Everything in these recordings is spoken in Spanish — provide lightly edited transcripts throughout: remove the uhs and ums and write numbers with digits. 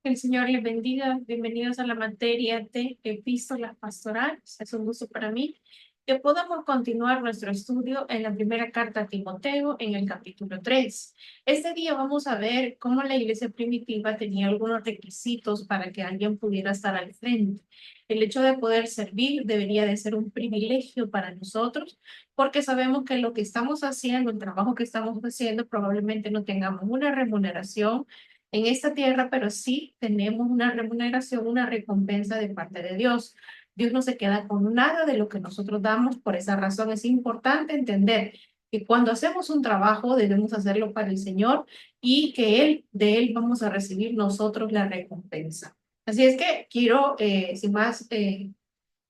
El Señor les bendiga. Bienvenidos a la materia de epístolas pastorales. Es un gusto para mí que podamos continuar nuestro estudio en la primera carta a Timoteo en el capítulo 3. Este día vamos a ver cómo la iglesia primitiva tenía algunos requisitos para que alguien pudiera estar al frente. El hecho de poder servir debería de ser un privilegio para nosotros porque sabemos que lo que estamos haciendo, el trabajo que estamos haciendo, probablemente no tengamos una remuneración en esta tierra, pero sí tenemos una remuneración, una recompensa de parte de Dios. Dios no se queda con nada de lo que nosotros damos. Por esa razón es importante entender que cuando hacemos un trabajo debemos hacerlo para el Señor y que de Él vamos a recibir nosotros la recompensa. Así es que quiero, sin más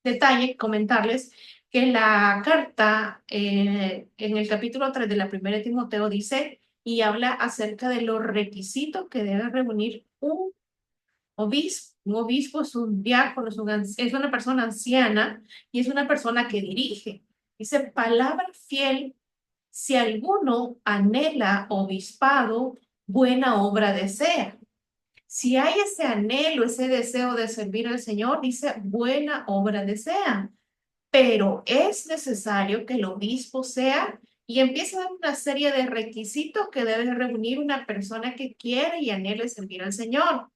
detalle, comentarles que la carta en el capítulo 3 de la primera de Timoteo dice y habla acerca de los requisitos que debe reunir un obispo. Un obispo es un diácono, es una persona anciana y es una persona que dirige. Dice, palabra fiel, si alguno anhela obispado, buena obra desea. Si hay ese anhelo, ese deseo de servir al Señor, dice, buena obra desea, pero es necesario que el obispo sea, y empieza a dar una serie de requisitos que debe reunir una persona que quiere y anhele servir al Señor.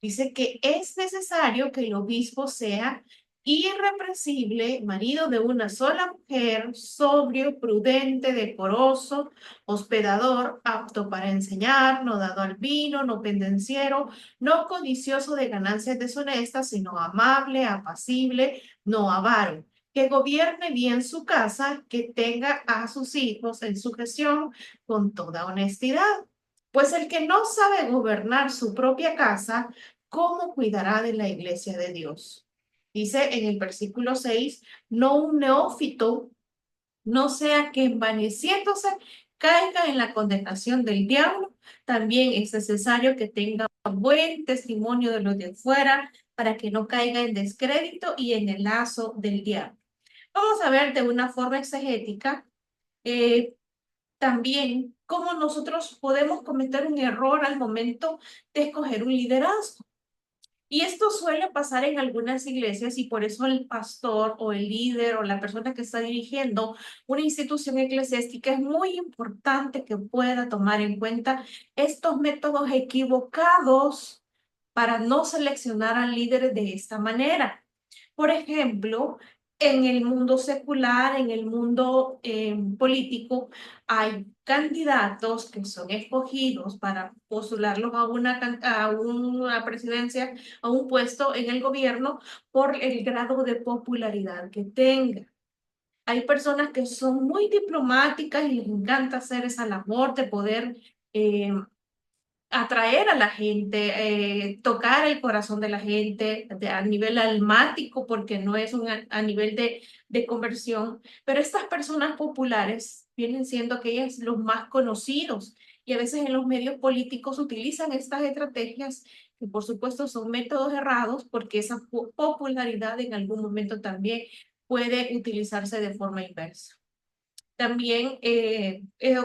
Dice que es necesario que el obispo sea irreprensible, marido de una sola mujer, sobrio, prudente, decoroso, hospedador, apto para enseñar, no dado al vino, no pendenciero, no codicioso de ganancias deshonestas, sino amable, apacible, no avaro, que gobierne bien su casa, que tenga a sus hijos en su gestión con toda honestidad. Pues el que no sabe gobernar su propia casa, ¿cómo cuidará de la iglesia de Dios? Dice en el versículo 6, no un neófito, no sea que envaneciéndose caiga en la condenación del diablo. También es necesario que tenga buen testimonio de los de fuera para que no caiga en descrédito y en el lazo del diablo. Vamos a ver de una forma exegética eh, también cómo nosotros podemos cometer un error al momento de escoger un liderazgo. Y esto suele pasar en algunas iglesias y por eso el pastor o el líder o la persona que está dirigiendo una institución eclesiástica es muy importante que pueda tomar en cuenta estos métodos equivocados para no seleccionar a líderes de esta manera. Por ejemplo, en el mundo secular, en el mundo político, hay candidatos que son escogidos para postularlos a una presidencia, a un puesto en el gobierno por el grado de popularidad que tenga. Hay personas que son muy diplomáticas y les encanta hacer esa labor de poder eh, atraer a la gente, tocar el corazón de la gente a nivel almático, porque no es a nivel de conversión, pero estas personas populares vienen siendo aquellas los más conocidos y a veces en los medios políticos utilizan estas estrategias que por supuesto son métodos errados porque esa popularidad en algún momento también puede utilizarse de forma inversa. También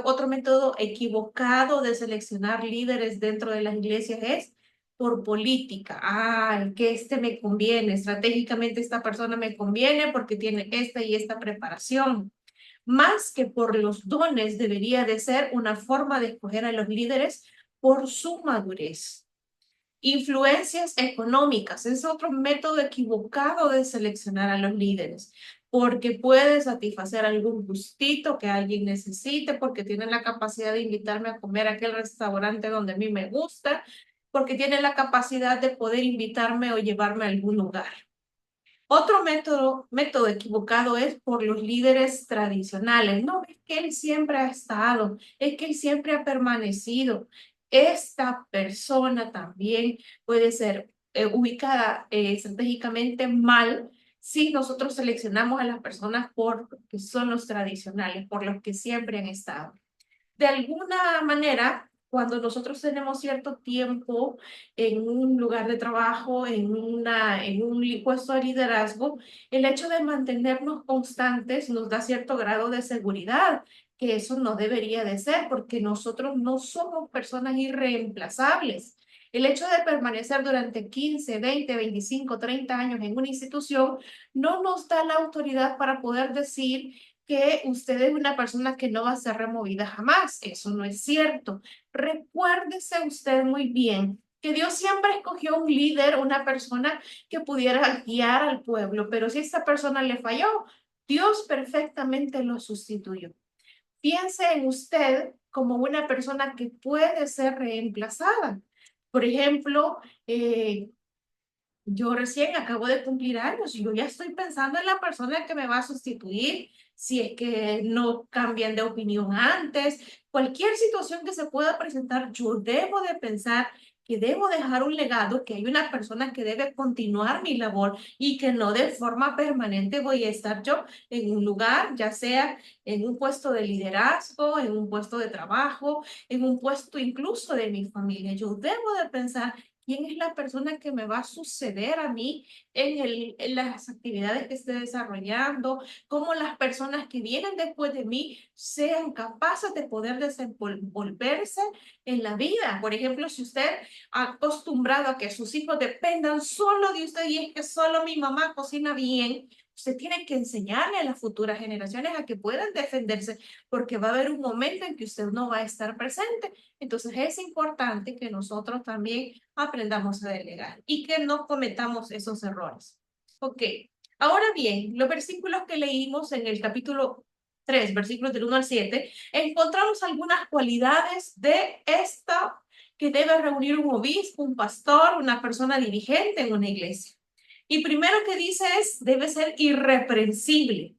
otro método equivocado de seleccionar líderes dentro de las iglesias es por política. Ah, que este me conviene, estratégicamente esta persona me conviene porque tiene esta y esta preparación. Más que por los dones, debería de ser una forma de escoger a los líderes por su madurez. Influencias económicas es otro método equivocado de seleccionar a los líderes, porque puede satisfacer algún gustito que alguien necesite, porque tiene la capacidad de invitarme a comer a aquel restaurante donde a mí me gusta, porque tiene la capacidad de poder invitarme o llevarme a algún lugar. Otro método equivocado es por los líderes tradicionales. No, es que él siempre ha estado, es que él siempre ha permanecido. Esta persona también puede ser ubicada estratégicamente mal si nosotros seleccionamos a las personas porque son los tradicionales, por los que siempre han estado. De alguna manera, cuando nosotros tenemos cierto tiempo en un lugar de trabajo, en un puesto de liderazgo, el hecho de mantenernos constantes nos da cierto grado de seguridad, que eso no debería de ser, porque nosotros no somos personas irreemplazables. El hecho de permanecer durante 15, 20, 25, 30 años en una institución no nos da la autoridad para poder decir que usted es una persona que no va a ser removida jamás. Eso no es cierto. Recuérdese usted muy bien que Dios siempre escogió un líder, una persona que pudiera guiar al pueblo, pero si esta persona le falló, Dios perfectamente lo sustituyó. Piense en usted como una persona que puede ser reemplazada. Por ejemplo, yo recién acabo de cumplir años y yo ya estoy pensando en la persona que me va a sustituir, si es que no cambian de opinión antes, cualquier situación que se pueda presentar, yo debo de pensar que debo dejar un legado, que hay una persona que debe continuar mi labor y que no de forma permanente voy a estar yo en un lugar, ya sea en un puesto de liderazgo, en un puesto de trabajo, en un puesto incluso de mi familia. Yo debo de pensar quién es la persona que me va a suceder a mí en las actividades que esté desarrollando, cómo las personas que vienen después de mí sean capaces de poder desenvolverse en la vida. Por ejemplo, si usted ha acostumbrado a que sus hijos dependan solo de usted y es que solo mi mamá cocina bien, usted tiene que enseñarle a las futuras generaciones a que puedan defenderse porque va a haber un momento en que usted no va a estar presente. Entonces es importante que nosotros también aprendamos a delegar y que no cometamos esos errores. Ok, ahora bien, los versículos que leímos en el capítulo 3, versículos del 1 al 7, encontramos algunas cualidades de esta que debe reunir un obispo, un pastor, una persona dirigente en una iglesia. Y primero que dice es, debe ser irreprensible.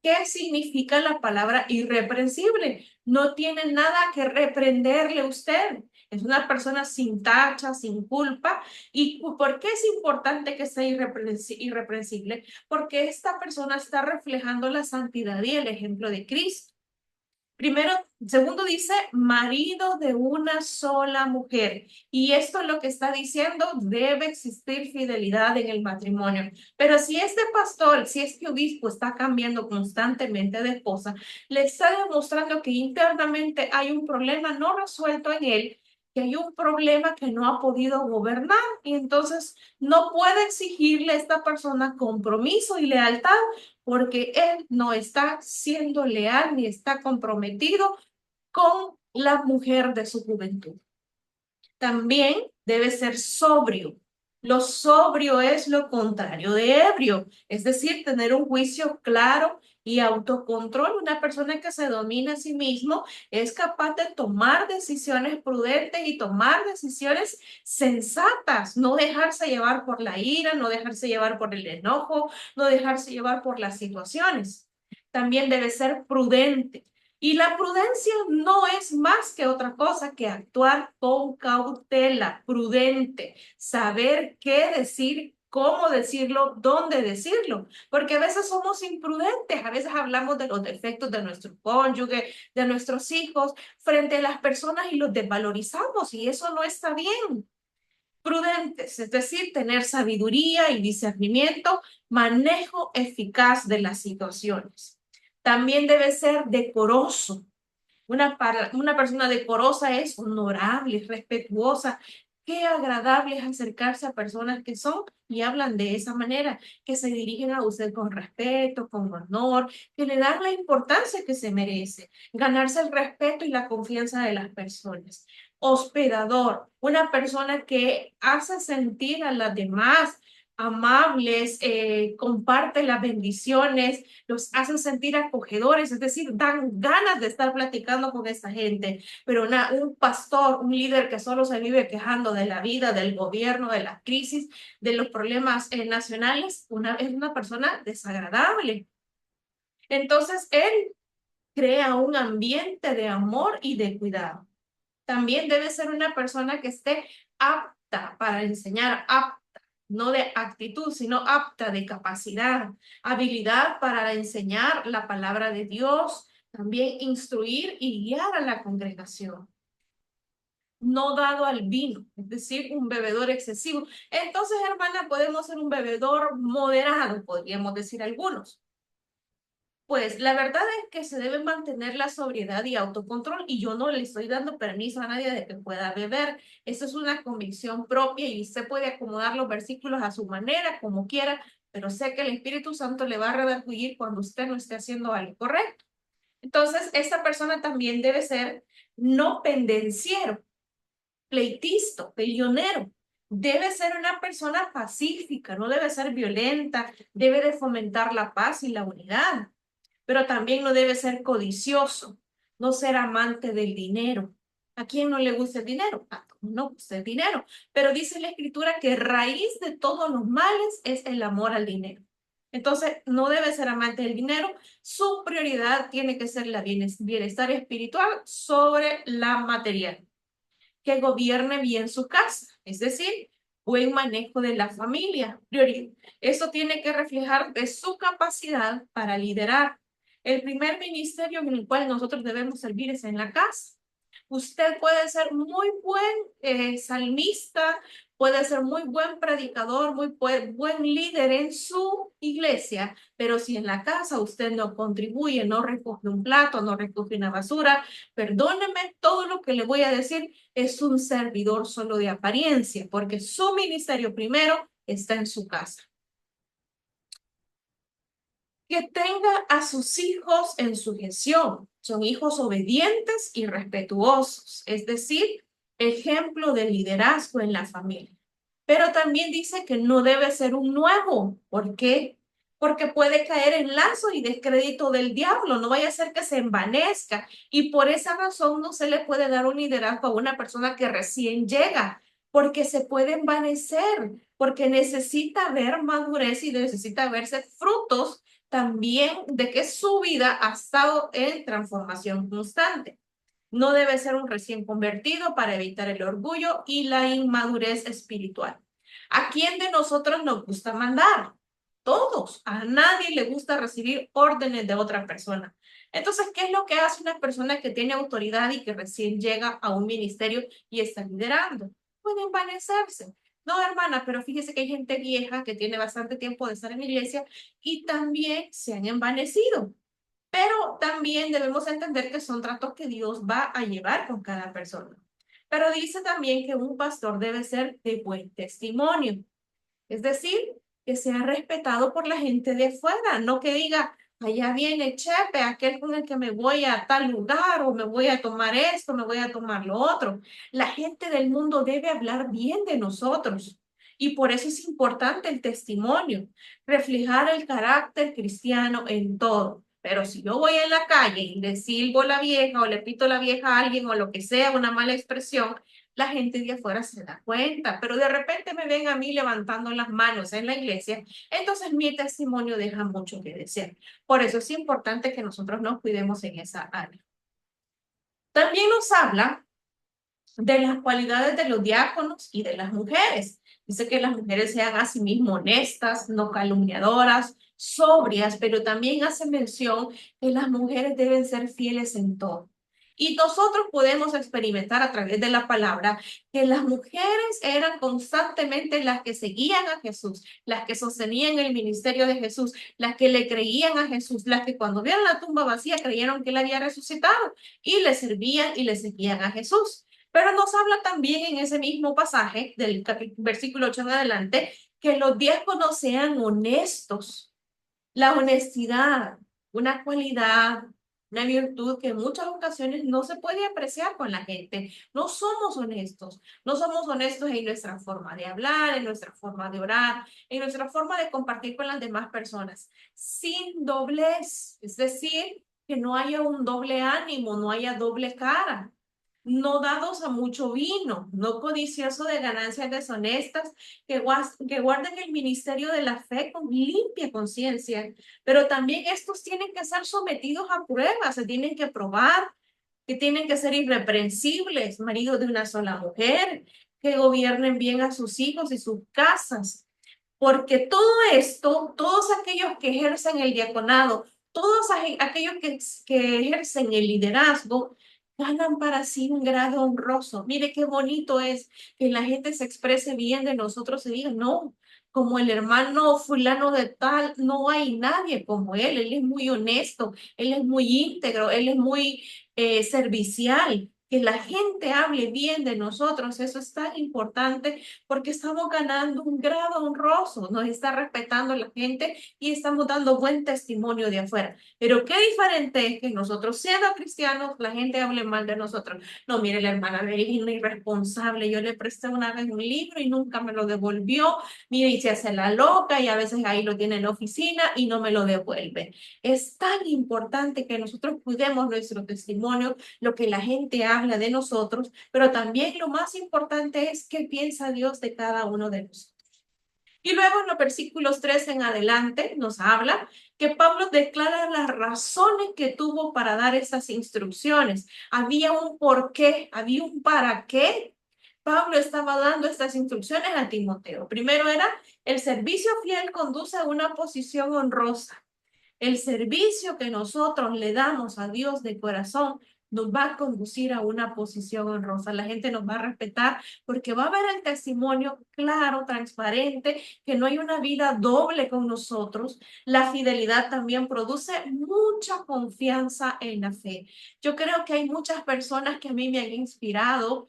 ¿Qué significa la palabra irreprensible? No tiene nada que reprenderle a usted. Es una persona sin tacha, sin culpa. ¿Y por qué es importante que sea irreprensible? Porque esta persona está reflejando la santidad y el ejemplo de Cristo. Primero, segundo dice, marido de una sola mujer. Y esto es lo que está diciendo, debe existir fidelidad en el matrimonio. Pero si este pastor, si este obispo está cambiando constantemente de esposa, le está demostrando que internamente hay un problema no resuelto en él, que hay un problema que no ha podido gobernar y entonces no puede exigirle a esta persona compromiso y lealtad porque él no está siendo leal ni está comprometido con la mujer de su juventud. También debe ser sobrio. Lo sobrio es lo contrario de ebrio, es decir, tener un juicio claro y autocontrol. Una persona que se domina a sí mismo es capaz de tomar decisiones prudentes y tomar decisiones sensatas, no dejarse llevar por la ira, no dejarse llevar por el enojo, no dejarse llevar por las situaciones. También debe ser prudente. Y la prudencia no es más que otra cosa que actuar con cautela, prudente, saber qué decir, cómo decirlo, dónde decirlo, porque a veces somos imprudentes, a veces hablamos de los defectos de nuestro cónyuge, de nuestros hijos, frente a las personas y los desvalorizamos y eso no está bien. Prudentes, es decir, tener sabiduría y discernimiento, manejo eficaz de las situaciones. También debe ser decoroso. Una persona decorosa es honorable, respetuosa. Qué agradable es acercarse a personas que son y hablan de esa manera, que se dirigen a usted con respeto, con honor, que le dan la importancia que se merece, ganarse el respeto y la confianza de las personas. Hospedador, una persona que hace sentir a las demás amables, comparte las bendiciones, los hacen sentir acogedores, es decir, dan ganas de estar platicando con esta gente. Pero un pastor, un líder que solo se vive quejando de la vida, del gobierno, de la crisis, de los problemas nacionales, es una persona desagradable. Entonces, él crea un ambiente de amor y de cuidado. También debe ser una persona que esté apta para enseñar, apta, no de actitud, sino apta de capacidad, habilidad para enseñar la palabra de Dios, también instruir y guiar a la congregación. No dado al vino, es decir, un bebedor excesivo. Entonces, hermana, podemos ser un bebedor moderado, podríamos decir algunos. Pues la verdad es que se debe mantener la sobriedad y autocontrol y yo no le estoy dando permiso a nadie de que pueda beber. Eso es una convicción propia y usted puede acomodar los versículos a su manera, como quiera, pero sé que el Espíritu Santo le va a redarguir cuando usted no esté haciendo algo correcto. Entonces, esta persona también debe ser no pendenciero, pleitista, peleonero. Debe ser una persona pacífica, no debe ser violenta, debe de fomentar la paz y la unidad, pero también no debe ser codicioso, no ser amante del dinero. ¿A quién no le gusta el dinero? A todos no gusta el dinero, pero dice la escritura que raíz de todos los males es el amor al dinero. Entonces, no debe ser amante del dinero, su prioridad tiene que ser la bienestar espiritual sobre la material, que gobierne bien su casa, es decir, buen manejo de la familia. Eso tiene que reflejar de su capacidad para liderar. El primer ministerio en el cual nosotros debemos servir es en la casa. Usted puede ser muy buen salmista, puede ser muy buen predicador, muy buen líder en su iglesia, pero si en la casa usted no contribuye, no recoge un plato, no recoge una basura, perdóneme, todo lo que le voy a decir es un servidor solo de apariencia, porque su ministerio primero está en su casa. Que tenga a sus hijos en sujeción. Son hijos obedientes y respetuosos, es decir, ejemplo de liderazgo en la familia. Pero también dice que no debe ser un nuevo. ¿Por qué? Porque puede caer en lazo y descrédito del diablo. No vaya a ser que se envanezca. Y por esa razón no se le puede dar un liderazgo a una persona que recién llega, porque se puede envanecer, porque necesita ver madurez y necesita verse frutos también de que su vida ha estado en transformación constante. No debe ser un recién convertido para evitar el orgullo y la inmadurez espiritual. ¿A quién de nosotros nos gusta mandar? Todos. A nadie le gusta recibir órdenes de otra persona. Entonces, ¿qué es lo que hace una persona que tiene autoridad y que recién llega a un ministerio y está liderando? Puede envanecerse. No, hermana, pero fíjese que hay gente vieja que tiene bastante tiempo de estar en la iglesia y también se han envanecido. Pero también debemos entender que son tratos que Dios va a llevar con cada persona. Pero dice también que un pastor debe ser de buen testimonio, es decir, que sea respetado por la gente de fuera, no que diga, allá viene Chepe, aquel con el que me voy a tal lugar o me voy a tomar esto, me voy a tomar lo otro. La gente del mundo debe hablar bien de nosotros. Y por eso es importante el testimonio, reflejar el carácter cristiano en todo. Pero si yo voy en la calle y le silbo la vieja o le pito la vieja a alguien o lo que sea, una mala expresión, la gente de afuera se da cuenta, pero de repente me ven a mí levantando las manos en la iglesia, entonces mi testimonio deja mucho que desear. Por eso es importante que nosotros nos cuidemos en esa área. También nos habla de las cualidades de los diáconos y de las mujeres. Dice que las mujeres sean asimismo honestas, no calumniadoras, sobrias, pero también hace mención que las mujeres deben ser fieles en todo. Y nosotros podemos experimentar a través de la palabra que las mujeres eran constantemente las que seguían a Jesús, las que sostenían el ministerio de Jesús, las que le creían a Jesús, las que cuando vieron la tumba vacía creyeron que él había resucitado y le servían y le seguían a Jesús. Pero nos habla también en ese mismo pasaje del versículo 8 en adelante que los diáconos sean honestos. La honestidad, una cualidad, una virtud que en muchas ocasiones no se puede apreciar con la gente. No somos honestos. No somos honestos en nuestra forma de hablar, en nuestra forma de orar, en nuestra forma de compartir con las demás personas. Sin doblez, es decir, que no haya un doble ánimo, no haya doble cara, no dados a mucho vino, no codicioso de ganancias deshonestas, que guarden el ministerio de la fe con limpia conciencia, pero también estos tienen que ser sometidos a pruebas, se tienen que probar, que tienen que ser irreprensibles, maridos de una sola mujer, que gobiernen bien a sus hijos y sus casas, porque todo esto, todos aquellos que ejercen el diaconado, todos aquellos que ejercen el liderazgo, ganan para sí un grado honroso. Mire qué bonito es que la gente se exprese bien de nosotros y diga, no, como el hermano fulano de tal, no hay nadie como él es muy honesto, él es muy íntegro, él es muy servicial. Que la gente hable bien de nosotros, eso es tan importante porque estamos ganando un grado honroso, nos está respetando la gente y estamos dando buen testimonio de afuera. Pero qué diferente es que nosotros, siendo cristianos, la gente hable mal de nosotros. No, mire, la hermana Mary es una irresponsable. Yo le presté una vez un libro y nunca me lo devolvió. Mire, y se hace la loca y a veces ahí lo tiene en la oficina y no me lo devuelve. Es tan importante que nosotros cuidemos nuestro testimonio, lo que la gente habla de nosotros, pero también lo más importante es qué piensa Dios de cada uno de nosotros. Y luego en los versículos 3 en adelante nos habla que Pablo declara las razones que tuvo para dar esas instrucciones. Había un por qué, había un para qué. Pablo estaba dando estas instrucciones a Timoteo. Primero era, el servicio fiel conduce a una posición honrosa. El servicio que nosotros le damos a Dios de corazón nos va a conducir a una posición honrosa. La gente nos va a respetar porque va a ver el testimonio claro, transparente, que no hay una vida doble con nosotros. La fidelidad también produce mucha confianza en la fe. Yo creo que hay muchas personas que a mí me han inspirado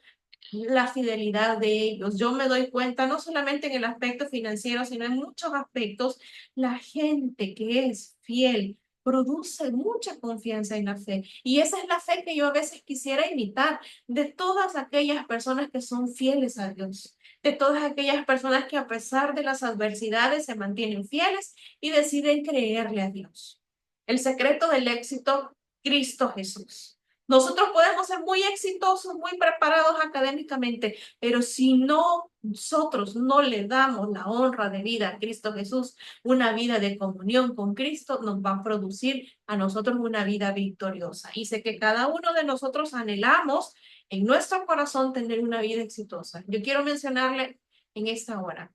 la fidelidad de ellos. Yo me doy cuenta, no solamente en el aspecto financiero, sino en muchos aspectos, la gente que es fiel produce mucha confianza en la fe. Y esa es la fe que yo a veces quisiera imitar de todas aquellas personas que son fieles a Dios, de todas aquellas personas que a pesar de las adversidades se mantienen fieles y deciden creerle a Dios. El secreto del éxito, Cristo Jesús. Nosotros podemos ser muy exitosos, muy preparados académicamente, pero si nosotros no le damos la honra de vida a Cristo Jesús, una vida de comunión con Cristo, nos va a producir a nosotros una vida victoriosa. Y sé que cada uno de nosotros anhelamos en nuestro corazón tener una vida exitosa. Yo quiero mencionarle en esta hora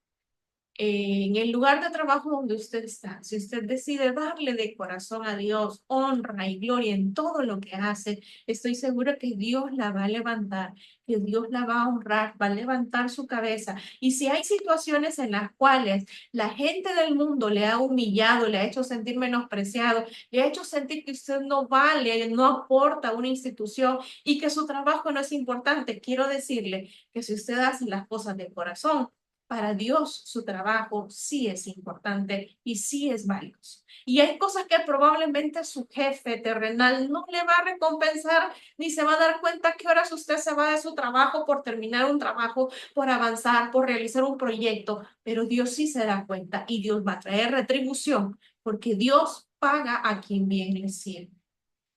en el lugar de trabajo donde usted está, si usted decide darle de corazón a Dios honra y gloria en todo lo que hace, estoy segura que Dios la va a levantar, que Dios la va a honrar, va a levantar su cabeza. Y si hay situaciones en las cuales la gente del mundo le ha humillado, le ha hecho sentir menospreciado, le ha hecho sentir que usted no vale, no aporta a una institución y que su trabajo no es importante, quiero decirle que si usted hace las cosas de corazón, para Dios su trabajo sí es importante y sí es valioso. Y hay cosas que probablemente su jefe terrenal no le va a recompensar ni se va a dar cuenta qué horas usted se va de su trabajo por terminar un trabajo, por avanzar, por realizar un proyecto, pero Dios sí se da cuenta y Dios va a traer retribución porque Dios paga a quien bien le sirve.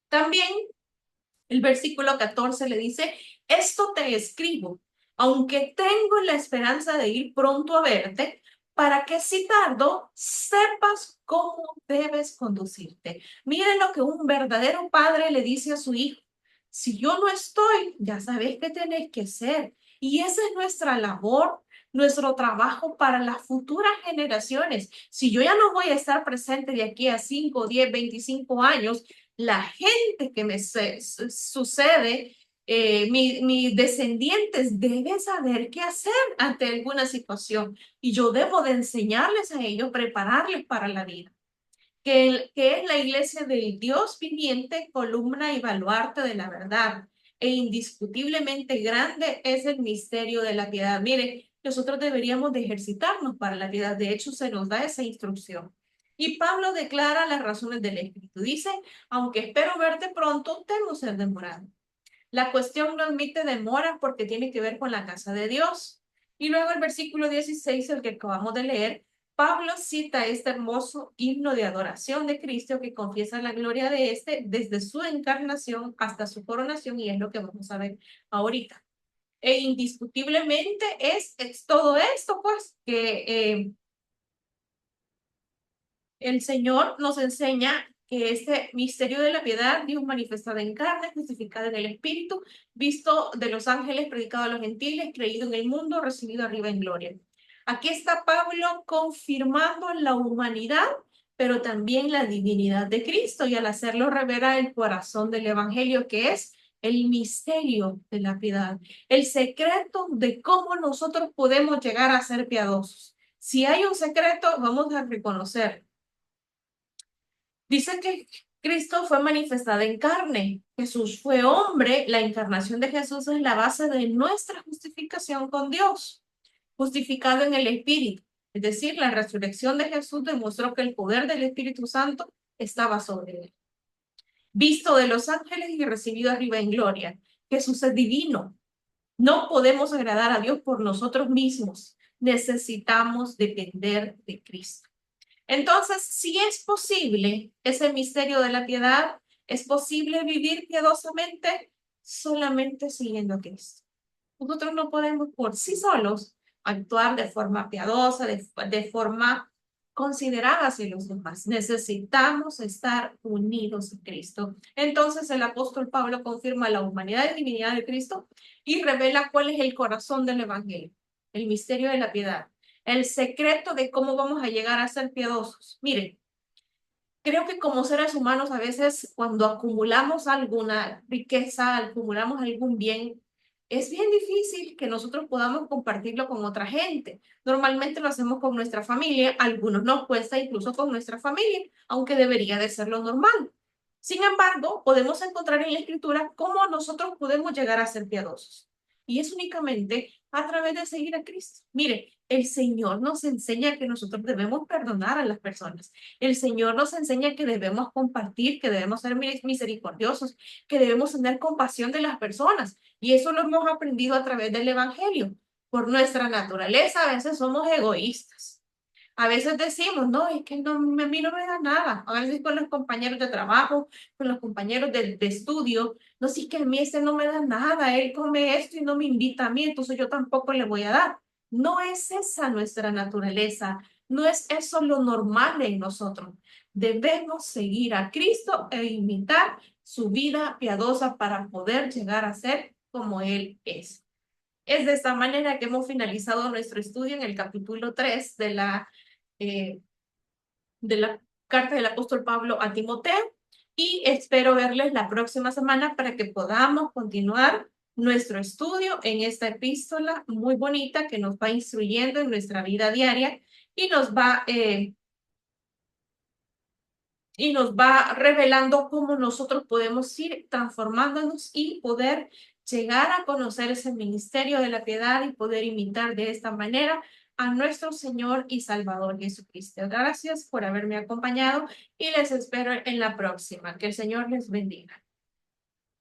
También el versículo 14 le dice, esto te escribo, aunque tengo la esperanza de ir pronto a verte, para que si tardo, sepas cómo debes conducirte. Miren lo que un verdadero padre le dice a su hijo. Si yo no estoy, ya sabes qué tenés que hacer. Y esa es nuestra labor, nuestro trabajo para las futuras generaciones. Si yo ya no voy a estar presente de aquí a 5, 10, 25 años, la gente que me sucede, mis descendientes deben saber qué hacer ante alguna situación y yo debo de enseñarles a ellos, prepararles para la vida. Que es la iglesia del Dios viviente, columna y baluarte de la verdad. E indiscutiblemente grande es el misterio de la piedad. Mire, nosotros deberíamos de ejercitarnos para la piedad. De hecho, se nos da esa instrucción. Y Pablo declara las razones del Espíritu. Dice, aunque espero verte pronto, temo ser demorado. La cuestión no admite demora porque tiene que ver con la casa de Dios. Y luego el versículo 16, el que acabamos de leer, Pablo cita este hermoso himno de adoración de Cristo que confiesa la gloria de este desde su encarnación hasta su coronación y es lo que vamos a ver ahorita. E indiscutiblemente es todo esto, pues, que el Señor nos enseña que este misterio de la piedad, Dios manifestado en carne, justificado en el Espíritu, visto de los ángeles, predicado a los gentiles, creído en el mundo, recibido arriba en gloria. Aquí está Pablo confirmando la humanidad, pero también la divinidad de Cristo y al hacerlo revela el corazón del Evangelio, que es el misterio de la piedad, el secreto de cómo nosotros podemos llegar a ser piadosos. Si hay un secreto, vamos a reconocer. Dice que Cristo fue manifestado en carne. Jesús fue hombre. La encarnación de Jesús es la base de nuestra justificación con Dios, justificado en el Espíritu. Es decir, la resurrección de Jesús demostró que el poder del Espíritu Santo estaba sobre él. Visto de los ángeles y recibido arriba en gloria. Jesús es divino. No podemos agradar a Dios por nosotros mismos. Necesitamos depender de Cristo. Entonces, si es posible ese misterio de la piedad, es posible vivir piadosamente solamente siguiendo a Cristo. Nosotros no podemos por sí solos actuar de forma piadosa, de forma considerada hacia los demás. Necesitamos estar unidos a Cristo. Entonces el apóstol Pablo confirma la humanidad y divinidad de Cristo y revela cuál es el corazón del evangelio, el misterio de la piedad, el secreto de cómo vamos a llegar a ser piadosos. Miren, creo que como seres humanos a veces cuando acumulamos alguna riqueza, acumulamos algún bien, es bien difícil que nosotros podamos compartirlo con otra gente. Normalmente lo hacemos con nuestra familia, a algunos nos cuesta incluso con nuestra familia, aunque debería de ser lo normal. Sin embargo, podemos encontrar en la Escritura cómo nosotros podemos llegar a ser piadosos. Y es únicamente a través de seguir a Cristo. Mire, el Señor nos enseña que nosotros debemos perdonar a las personas. El Señor nos enseña que debemos compartir, que debemos ser misericordiosos, que debemos tener compasión de las personas. Y eso lo hemos aprendido a través del Evangelio. Por nuestra naturaleza, a veces somos egoístas. A veces decimos, no, es que no, a mí no me da nada. A veces con los compañeros de trabajo, con los compañeros de estudio, no, sí que a mí este no me da nada, él come esto y no me invita a mí, entonces yo tampoco le voy a dar. No es esa nuestra naturaleza, no es eso lo normal en nosotros. Debemos seguir a Cristo e imitar su vida piadosa para poder llegar a ser como Él es. Es de esta manera que hemos finalizado nuestro estudio en el capítulo 3 eh, de la carta del apóstol Pablo a Timoteo y espero verles la próxima semana para que podamos continuar nuestro estudio en esta epístola muy bonita que nos va instruyendo en nuestra vida diaria y y nos va revelando cómo nosotros podemos ir transformándonos y poder llegar a conocer ese ministerio de la piedad y poder imitar de esta manera a nuestro Señor y Salvador Jesucristo. Gracias por haberme acompañado y les espero en la próxima. Que el Señor les bendiga.